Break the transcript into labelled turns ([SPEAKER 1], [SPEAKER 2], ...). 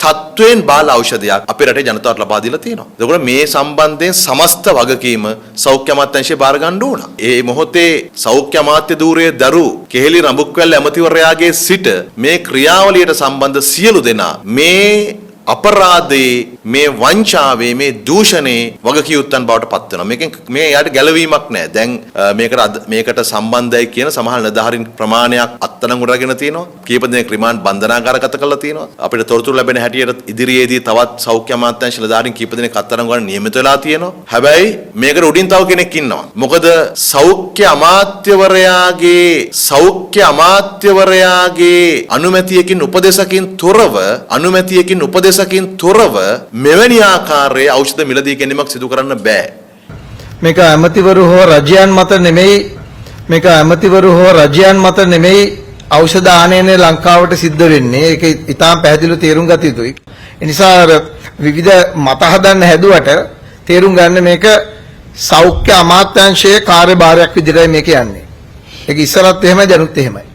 [SPEAKER 1] තත්වයෙන් බාල ඖෂධයක් අපේ රටේ ජනතාවට ලබා දීලා තියෙනවා. ඒකෝර මේ සම්බන්ධයෙන් සමස්ත වගකීම සෞඛ්‍ය අමාත්‍යාංශය බාර ගන්න ඕන. ඒ මොහොතේ සෞඛ්‍ය අමාත්‍ය ධූරයේ දරු කෙහෙලි රඹුක්වැල්ල ඇමතිවරයාගේ සිට මේ ක්‍රියාවලියට සම්බන්ධ සියලු දෙනා මේ අපරාධේ මේ වංචාවේ මේ දූෂණේ වගකියුත්තන් බවට පත් වෙනවා. මේකෙන් මේ යාට ගැලවීමක් නැහැ. දැන් මේකට සම්බන්ධයි කියන සමහර නිලධාරීන් ප්‍රමාණයක් අත්අඩංගුවට අරගෙන තියෙනවා. කීප දෙනෙක් රිමාන්ඩ් බන්ධනාගාරගත කරලා තියෙනවා. අපිට තොරතුරු ලැබෙන හැටියට ඉදිරියේදී තවත් සෞඛ්‍ය අමාත්‍යාංශ නිලධාරීන් කීප දෙනෙක් අත්අඩංගුවට නියමිත වෙලා තියෙනවා. හැබැයි මේකට උඩින් තව කෙනෙක් ඉන්නවා. මොකද සෞඛ්‍ය අමාත්‍යවරයාගේ අනුමැතියකින් උපදේශකින් තොරව මෙවැනි ආකාරයේ ඖෂධ මිලදී ගැනීමක් සිදු කරන්න බෑ.
[SPEAKER 2] මේක ඇමතිවරු හෝ රජයන් මත නෙමෙයි ඖෂධ ආනයනය ලංකාවට සිද්ධ වෙන්නේ. ඒක ඉතාම පැහැදිලිව තේරුම් ගත යුතුයි. ඒ නිසා විවිධ මත හදන්න හැදුවට තේරුම් ගන්න මේක සෞඛ්‍ය අමාත්‍යාංශයේ කාර්යභාරයක් විදිහටයි මේක යන්නේ. ඒක ඉස්සරත් එහෙමයි දැනුත් එහෙමයි.